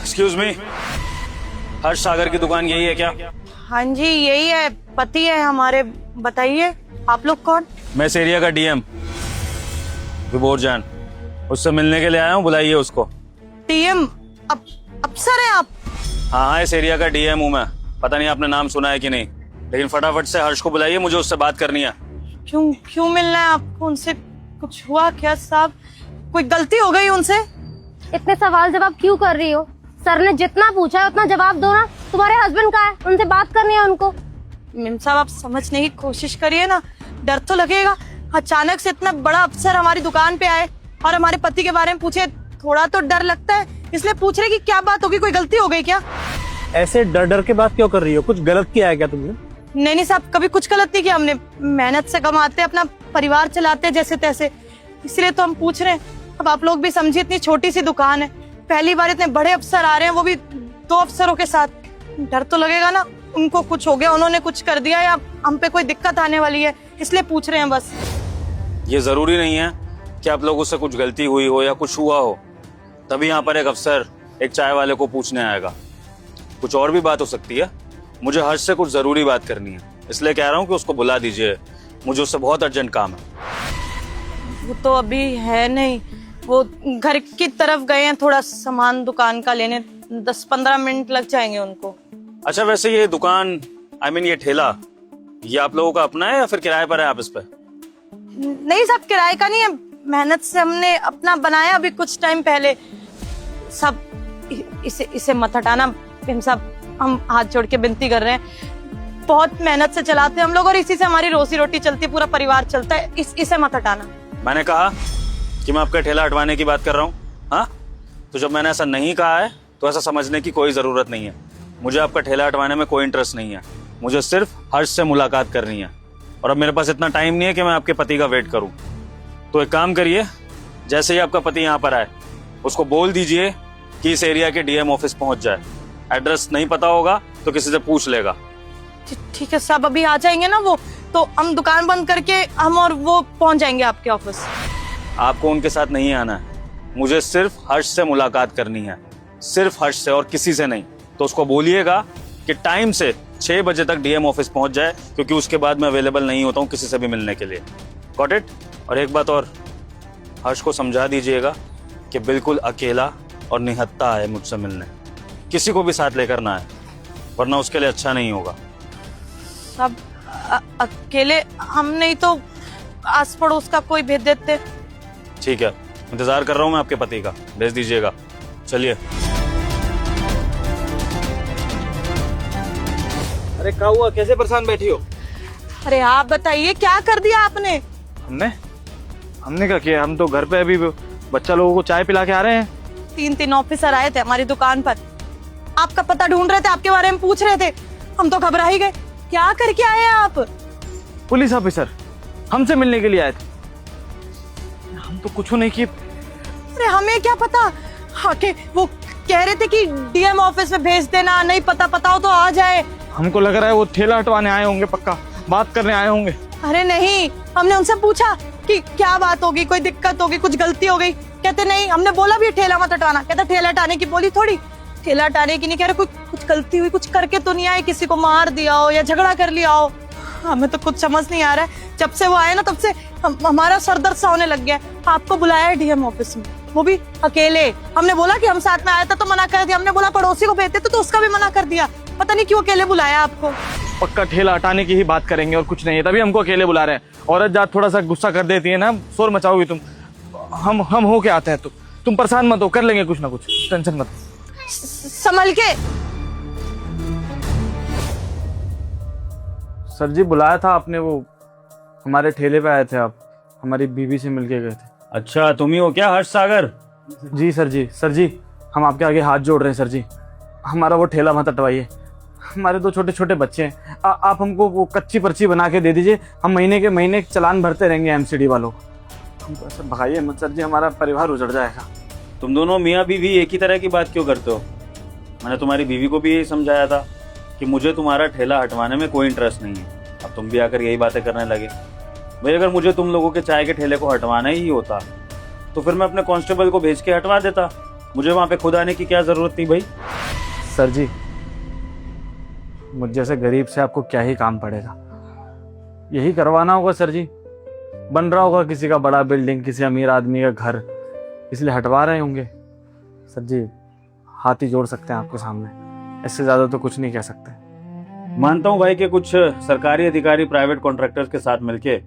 Excuse me, हर्ष सागर की दुकान यही है क्या? हाँ जी यही है, पति है हमारे। बताइए आप लोग कौन? मैं इस एरिया का डीएम विभोर जान, उससे मिलने के लिए आया हूँ, बुलाइए उसको। टीएम अफसर हैं आप? हाँ हाँ, इस एरिया का डीएम हूँ मैं। पता नहीं आपने नाम सुना है कि नहीं, लेकिन फटाफट से हर्ष को बुलाइए, मुझे उससे बात करनी है। क्यों क्यों मिलना है आपको उनसे? कुछ हुआ क्या साहब? कोई गलती हो गई उनसे? इतने सवाल जवाब क्यों कर रही हो? सर ने जितना पूछा है उतना जवाब दो ना। तुम्हारे हस्बैंड कहाँ है? उनसे बात करनी है उनको। मेम साहब आप समझने की कोशिश करिए ना, डर तो लगेगा। अचानक से इतना बड़ा अफसर हमारी दुकान पे आए और हमारे पति के बारे में पूछे, थोड़ा तो डर लगता है। इसलिए पूछ रहे कि क्या बात होगी, कोई गलती हो गई क्या? ऐसे डर डर के बात क्यों कर रही हो? कुछ गलत किया है क्या तुमने? नहीं साहब, कभी कुछ गलत नहीं किया हमने। मेहनत से कमाते, अपना परिवार चलाते जैसे तैसे, इसलिए तो हम पूछ रहे हैं। अब आप लोग भी समझिए, इतनी छोटी सी दुकान है, पहली बार इतने बड़े अफसर आ रहे हैं, वो भी 2 अफसरों के साथ। डर तो लगेगा ना, उनको कुछ हो गया, उन्होंने कुछ कर दिया या हम पे कोई दिक्कत आने वाली है, इसलिए पूछ रहे हैं बस। ये जरूरी नहीं है कि आप लोगों से कुछ गलती हुई हो या कुछ हुआ हो तभी यहाँ पर एक अफसर एक चाय वाले को पूछने आएगा। कुछ और भी बात हो सकती है। मुझे हर्ष से कुछ जरूरी बात करनी है, इसलिए कह रहा हूँ कि उसको बुला दीजिए, मुझे उससे बहुत अर्जेंट काम है। वो तो अभी है नहीं, वो घर की तरफ गए हैं थोड़ा सामान दुकान का लेने। 10-15 मिनट लग जाएंगे उनको। अच्छा, वैसे ये दुकान ये ठेला, ये आप लोगों का अपना है या फिर किराए पर है आप इस पे? नहीं साहब, किराए का नहीं है, मेहनत से हमने अपना बनाया अभी कुछ टाइम पहले। सब इसे मत हटाना मेम साहब, हम हाथ जोड़ के विनती कर रहे हैं। बहुत मेहनत से चलाते हैं हम लोग और इसी से हमारी रोजी रोटी चलती है, पूरा परिवार चलता है। इसे मत हटाना। मैंने कहा कि मैं आपका ठेला हटवाने की बात कर रहा हूँ। हाँ, तो जब मैंने ऐसा नहीं कहा है तो ऐसा समझने की कोई जरूरत नहीं है। मुझे आपका ठेला हटवाने में कोई इंटरेस्ट नहीं है, मुझे सिर्फ हर्ष से मुलाकात करनी है। और अब मेरे पास इतना टाइम नहीं है कि मैं आपके पति का वेट करूं। तो एक काम करिए, जैसे ही आपका पति यहाँ पर आए उसको बोल दीजिए कि इस एरिया के डीएम ऑफिस पहुंच जाए। एड्रेस नहीं पता होगा तो किसी से पूछ लेगा। ठीक है साहब, अभी आ जाएंगे ना वो, तो हम दुकान बंद करके हम और वो पहुंच जाएंगे आपके ऑफिस। आपको उनके साथ नहीं आना है, मुझे सिर्फ हर्ष से मुलाकात करनी है, सिर्फ हर्ष से और किसी से नहीं। तो उसको बोलिएगा कि टाइम से 6 बजे तक डीएम ऑफिस पहुंच जाए, क्योंकि उसके बाद मैं अवेलेबल नहीं होता हूं किसी से भी मिलने के लिए। Got it? और एक बात और, हर्ष को समझा दीजिएगा कि बिल्कुल अकेला और निहत्था है मुझसे मिलने, किसी को भी साथ लेकर ना आए, वरना उसके लिए अच्छा नहीं होगा। सब अकेले हम नहीं तो आस पड़ोस का कोई भेज देते। ठीक है, इंतजार कर रहा हूं मैं आपके पति का, भेज दीजिएगा। चलिए। अरे क्या हुआ, कैसे परेशान बैठी हो? अरे आप बताइए, क्या कर दिया आपने? हमने क्या किया? हम तो घर पे अभी बच्चा लोगों को चाय पिला के आ रहे हैं। 3 ऑफिसर आए थे हमारी दुकान पर, आपका पता ढूंढ रहे थे, आपके बारे में पूछ रहे थे। हम तो घबरा ही गए। क्या करके आए आप? पुलिस ऑफिसर हमसे मिलने के लिए आए थे। हम तो कुछ नहीं किए। अरे हमें क्या पता। आके वो कह रहे थे कि डीएम ऑफिस में भेज देना, नहीं पता हो तो आ जाए। हमको लग रहा है वो ठेला हटवाने आए होंगे, पक्का बात करने आए होंगे। अरे नहीं, हमने उनसे पूछा कि क्या बात होगी, कोई दिक्कत होगी, कुछ गलती हो गई। कहते नहीं। हमने बोला भी ठेला मत हटाना, कहते ठेला हटाने की बोली थोड़ी, ठेला हटाने की नहीं कह रहे। कुछ गलती हुई, कुछ करके तो नहीं आए, किसी को मार दिया हो या झगड़ा कर लिया हो। हमें तो कुछ समझ नहीं आ रहा है। जब से वो आए ना तब से हमारा सर दर्द सा होने लग गया। आपको बुलाया है डीएम ऑफिस में, वो भी अकेले। हमने बोला कि हम साथ में आया था तो मना कर दिया, हमने बोला पड़ोसी को भेजते तो उसका भी मना कर दिया। पता नहीं क्यों अकेले बुलाया आपको। पक्का ठेला हटाने की ही बात करेंगे और कुछ नहीं है, तभी हमको अकेले बुला रहे हैं। औरत जात थोड़ा सा गुस्सा कर देती है ना, शोर मचाओगी तुम। हम हो के आते हैं, तो तुम परेशान मत हो, कर लेंगे कुछ ना कुछ, टेंशन मत। संभल के। सर जी बुलाया था आपने, वो हमारे ठेले पे आए थे आप, हमारी बीवी से मिलके गए थे। अच्छा, तुम ही हो क्या हर्ष सागर? जी सर जी। सर जी हम आपके आगे हाथ जोड़ रहे हैं सर जी, हमारा वो ठेला मत हटवाइए। हमारे 2 छोटे छोटे बच्चे हैं, आप हमको वो कच्ची पर्ची बना के दे दीजिए, हम महीने के महीने चालान भरते रहेंगे एमसीडी वालों को। हमको ऐसा भगाइए मत सर जी, हमारा परिवार उजड़ जाएगा। तुम दोनों मियाँ बीवी एक ही तरह की बात क्यों करते हो? मैंने तुम्हारी बीवी को भी यही समझाया था कि मुझे तुम्हारा ठेला हटवाने में कोई इंटरेस्ट नहीं है। अब तुम भी आकर यही बातें करने लगे। भाई अगर मुझे तुम लोगों के चाय के ठेले को हटवाना ही होता तो फिर मैं अपने कांस्टेबल को भेज के हटवा देता। मुझे वहां पे खुद आने की क्या जरूरत थी भाई? सर जी, मुझ जैसे गरीब से आपको क्या ही काम पड़ेगा, यही करवाना होगा सर जी। बन रहा होगा किसी का बड़ा बिल्डिंग, किसी अमीर आदमी का घर, इसलिए हटवा रहे होंगे। सर जी, हाथ ही जोड़ सकते हैं आपके सामने, इससे ज्यादा तो कुछ नहीं कह सकते। मानता हूँ भाई कि कुछ सरकारी अधिकारी प्राइवेट कॉन्ट्रैक्टर्स के साथ मिलके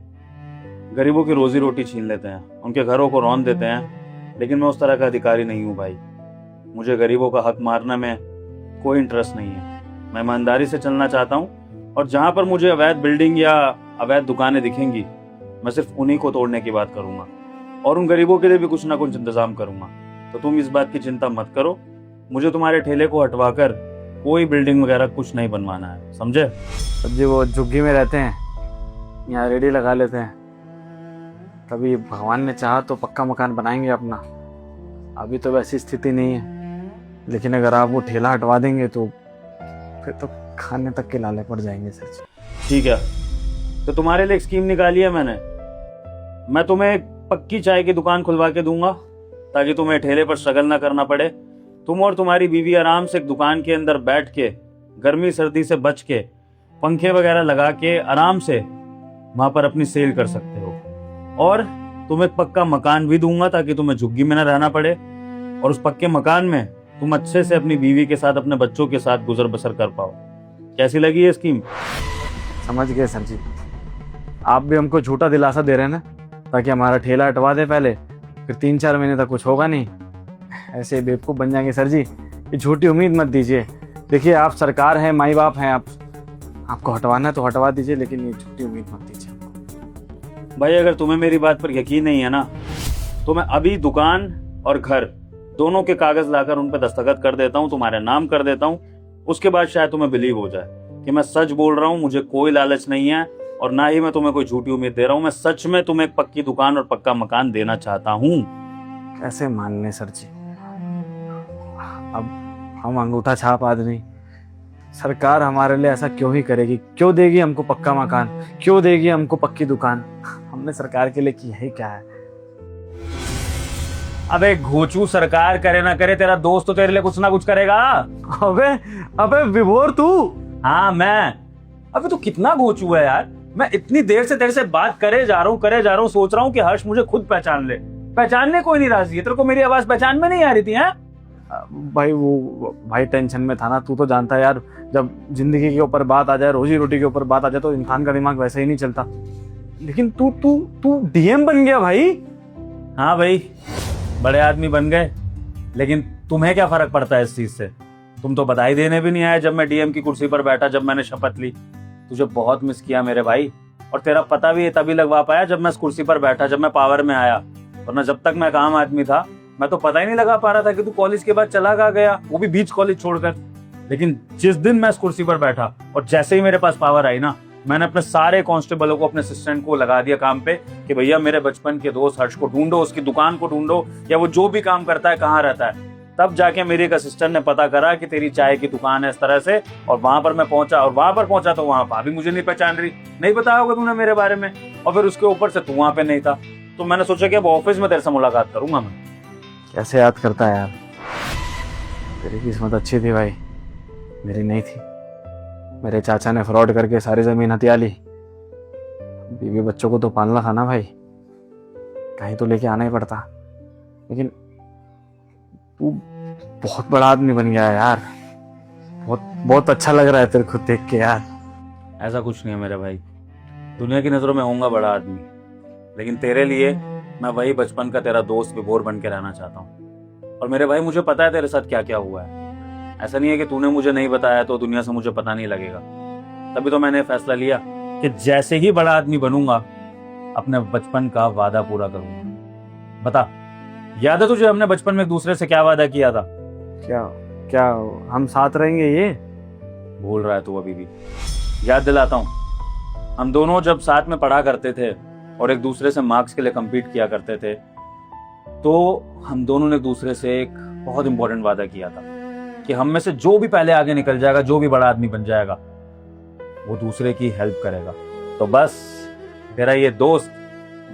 गरीबों की रोजी रोटी छीन लेते हैं, उनके घरों को रौंद देते हैं, लेकिन मैं उस तरह का अधिकारी नहीं हूँ भाई। मुझे गरीबों का हक मारने में कोई इंटरेस्ट नहीं है। मैं ईमानदारी से चलना चाहता हूँ, और जहां पर मुझे अवैध बिल्डिंग या अवैध दुकानें दिखेंगी, मैं सिर्फ उन्हीं को तोड़ने की बात करूंगा, और उन गरीबों के लिए भी कुछ ना कुछ इंतजाम करूंगा। तो तुम इस बात की चिंता मत करो, मुझे तुम्हारे ठेले को हटवाकर कोई बिल्डिंग वगैरह कुछ नहीं बनवाना है, समझे? सर जी, वो झुग्गी में रहते हैं, यहाँ रेडी लगा लेते हैं, कभी भगवान ने चाहा तो पक्का मकान बनाएंगे अपना। अभी तो वैसी स्थिति नहीं है, लेकिन अगर आप वो ठेला हटवा देंगे तो फिर तो खाने तक के लाले पड़ जाएंगे सर जी। ठीक है, तो तुम्हारे लिए एक स्कीम निकाली है मैंने। मैं तुम्हें एक पक्की चाय की दुकान खुलवा के दूंगा, ताकि तुम्हें ठेले पर स्ट्रगल ना करना पड़े। तुम और तुम्हारी बीवी आराम से एक दुकान के अंदर बैठ के, गर्मी सर्दी से बच के, पंखे वगैरह लगा के आराम से वहां पर अपनी सेल कर सकते हो। और तुम्हें पक्का मकान भी दूंगा, ताकि तुम्हें झुग्गी में ना रहना पड़े, और उस पक्के मकान में तुम अच्छे से अपनी बीवी के साथ, अपने बच्चों के साथ गुजर बसर कर पाओ। कैसी लगी ये स्कीम? समझ गए सर जी, आप भी हमको झूठा दिलासा दे रहे हैं ना, ताकि हमारा ठेला हटवा दे पहले, फिर 3-4 महीने तक कुछ होगा नहीं, ऐसे बेवकूफ़ बन जाएंगे। सर जी, ये झूठी उम्मीद मत दीजिए। देखिए, आप सरकार हैं, माई बाप हैं, आपको हटवाना है तो हटवा दीजिए, लेकिन ये झूठी उम्मीद मत दीजिए। भाई, अगर तुम्हें मेरी बात पर यकीन नहीं है ना, तो मैं अभी दुकान और घर दोनों के कागज लाकर उन पर दस्तखत कर देता हूँ, तुम्हारे नाम कर देता हूँ। उसके बाद शायद तुम्हें बिलीव हो जाए कि मैं सच बोल रहा हूँ। मुझे कोई लालच नहीं है, और ना ही मैं तुम्हें कोई झूठी उम्मीद दे रहा हूँ। मैं सच में तुम्हें एक पक्की दुकान और पक्का मकान देना चाहता हूँ। कैसे मान लें सर जी, अब हम अंगूठा छाप आदमी, सरकार हमारे लिए ऐसा क्यों ही करेगी? क्यों देगी हमको पक्का मकान? क्यों देगी हमको पक्की दुकान? हमने सरकार के लिए किया ही क्या है? अबे घोचू, सरकार करे ना करे, तेरा दोस्त तो तेरे लिए कुछ ना कुछ करेगा। अबे अबे विभोर, तू? हाँ, मैं। अबे तू कितना घोचू है यार। मैं इतनी देर से तेरे से बात करे जा रहा हूँ, सोच रहा हूँ कि हर्ष मुझे खुद पहचान ले। पहचानने कोई नहीं राजी है। तेरे को मेरी आवाज पहचान में नहीं आ रही थी? हैं भाई टेंशन में था ना, तू तो जानता है यार, जब जिंदगी के ऊपर बात आ जाए, रोजी रोटी के ऊपर बात आ जाए, तो इंसान का दिमाग वैसे ही नहीं चलता। लेकिन तू डीएम बन गया भाई। हाँ भाई, बड़े आदमी बन गए, लेकिन तुम्हें क्या फर्क पड़ता है इस चीज से? तुम तो बधाई देने भी नहीं आए जब मैं डीएम की कुर्सी पर बैठा, जब मैंने शपथ ली। तुझे बहुत मिस किया मेरे भाई, और तेरा पता भी तभी लगवा पाया जब मैं इस कुर्सी पर बैठा, जब मैं पावर में आया। वरना जब तक मैं एक आम आदमी था, मैं तो पता ही नहीं लगा पा रहा था कि तू कॉलेज के बाद चला गया, वो भी बीच कॉलेज छोड़कर। लेकिन जिस दिन मैं इस कुर्सी पर बैठा और जैसे ही मेरे पास पावर आई ना, मैंने अपने सारे कांस्टेबलों को, अपने असिस्टेंट को लगा दिया काम पे कि भैया मेरे बचपन के दोस्त हर्ष को ढूंढो, उसकी दुकान को ढूंढो, या वो जो भी काम करता है कहाँ रहता है। तब जाके मेरे एक असिस्टेंट ने पता करा कि तेरी चाय की दुकान है इस तरह से, और वहां पर मैं पहुंचा, और वहां पर पहुंचा तो वहां भाभी मुझे नहीं पहचान रही, नहीं बताया होगा तूने मेरे बारे में, और फिर उसके ऊपर से तू वहां पे नहीं था। तो मैंने सोचा कि अब ऑफिस में तेरे से मुलाकात करूंगा मैं। कैसे याद करता है यार, तेरी किस्मत अच्छी थी भाई, मेरी नहीं थी। मेरे चाचा ने फ्रॉड करके सारी जमीन हथिया ली। बीवी बच्चों को तो पालना था ना भाई, कहीं तो लेके आना ही पड़ता। लेकिन तू बहुत बड़ा आदमी बन गया है यार, बहुत अच्छा लग रहा है तेरे को देख के यार। ऐसा कुछ नहीं है मेरे भाई, दुनिया की नजरों में होऊंगा बड़ा आदमी, लेकिन तेरे लिए मैं वही बचपन का तेरा दोस्त विभोर बन के रहना चाहता हूँ। और मेरे भाई, मुझे पता है तेरे साथ क्या क्या हुआ है। ऐसा नहीं है कि तूने मुझे नहीं बताया तो दुनिया से मुझे पता नहीं लगेगा। तभी तो मैंने फैसला लिया कि जैसे ही बड़ा आदमी बनूंगा, अपने बचपन का वादा पूरा करूंगा। बता, याद है तुझे हमने बचपन में एक दूसरे से क्या वादा किया था? क्या हम साथ रहेंगे? ये भूल रहा है तू अभी भी? याद दिलाता हूँ। हम दोनों जब साथ में पढ़ा करते थे और एक दूसरे से मार्क्स के लिए compete किया करते थे, तो हम दोनों ने एक दूसरे से एक बहुत इंपॉर्टेंट वादा किया था कि हम में से जो भी पहले आगे निकल जाएगा, जो भी बड़ा आदमी बन जाएगा, वो दूसरे की हेल्प करेगा। तो बस तेरा ये दोस्त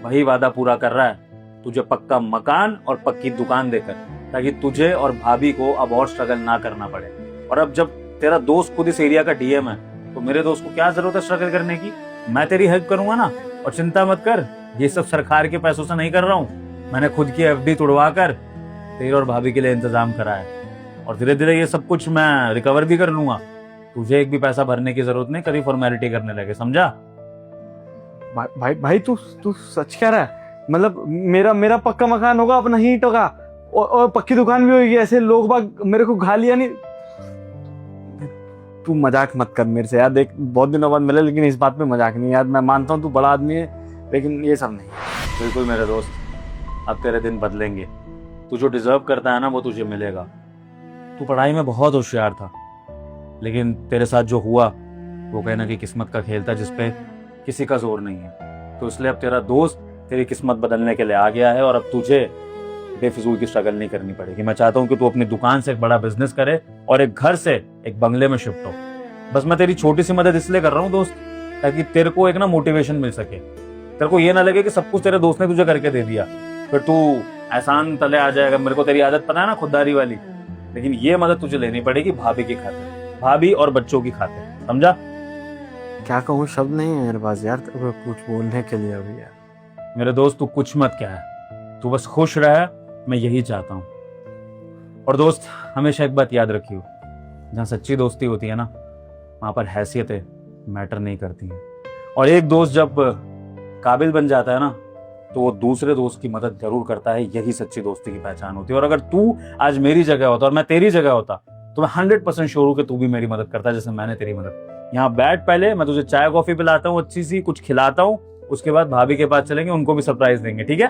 वही वादा पूरा कर रहा है, तुझे पक्का मकान और पक्की दुकान देकर, ताकि तुझे और भाभी को अब और स्ट्रगल ना करना पड़े। और अब जब तेरा दोस्त खुद इस एरिया का डीएम है, तो मेरे दोस्त को क्या जरूरत है स्ट्रगल करने की? मैं तेरी हेल्प करूंगा ना। और चिंता मत कर, ये सब सरकार के पैसों से नहीं कर रहा हूँ, मैंने खुद की एफडी तुड़वा कर तेरे और भाभी के लिए इंतजाम करा है। और धीरे धीरे ये सब कुछ मैं रिकवर भी कर लूंगा। तुझे एक भी पैसा भरने की जरूरत नहीं, कभी फॉर्मेलिटी करने लगे, समझा? भाई भाई तू तू सच कह रहा है? मतलब मेरा पक्का मकान होगा अपना ही होगा, और पक्की दुकान भी होगी, ऐसे लोग बाग मेरे को गालियां नहीं। तू मजाक मत कर मेरे से यार, देख बहुत दिनों बाद मिले, लेकिन इस बात पे मजाक नहीं यार। मैं मानता हूँ तू बड़ा आदमी है, लेकिन ये सब नहीं। बिल्कुल मेरे दोस्त, अब तेरे दिन बदलेंगे। तू जो डिजर्व करता है ना, वो तुझे मिलेगा। तू पढ़ाई में बहुत होशियार था, लेकिन तेरे साथ जो हुआ वो कहीं ना कहीं किस्मत का खेल था, जिसपे किसी का जोर नहीं है। तो इसलिए अब तेरा दोस्त तेरी किस्मत बदलने के लिए आ गया है, और अब तुझे बेफिजूल की स्ट्रगल नहीं करनी पड़ेगी। मैं चाहता हूँ कि तू अपनी दुकान से एक बड़ा बिजनेस करे और एक घर से एक बंगले में शिफ्ट हो। बस मैं तेरी छोटी सी मदद इसलिए कर रहा हूँ दोस्त, ताकि तेरे को एक ना मोटिवेशन मिल सके। तेरे को ये ना लगे कि सब कुछ तेरे दोस्त ने तुझे करके दे दिया, फिर तू एहसान तले आ जाएगा। मेरे को तेरी आदत पता है ना, खुददारी वाली। लेकिन ये मदद तुझे लेनी पड़ेगी भाभी की खातिर, भाभी और बच्चों की खातिर, समझा? क्या कहूँ, शब्द नहीं है मेरे पास यार कुछ बोलने के लिए अभी यार। मेरे दोस्त तू कुछ मत क्या है, तू बस खुश रह, मैं यही चाहता हूँ। और दोस्त हमेशा एक बात याद रखियो, जहाँ सच्ची दोस्ती होती है ना, वहां पर हैसियतें मैटर नहीं करती हैं। और एक दोस्त जब काबिल बन जाता है ना, तो वो दूसरे दोस्त की मदद जरूर करता है। यही सच्ची दोस्ती की पहचान होती है। और अगर तू आज मेरी जगह होता और मैं तेरी जगह होता, तो मैं 100% श्योर हूं कि तू भी मेरी मदद करता जैसे मैंने तेरी मदद। यहाँ बैठ, पहले मैं तुझे चाय कॉफी पिलाता हूँ, अच्छी सी कुछ खिलाता हूँ, उसके बाद भाभी के पास चलेंगे, उनको भी सरप्राइज देंगे, ठीक है?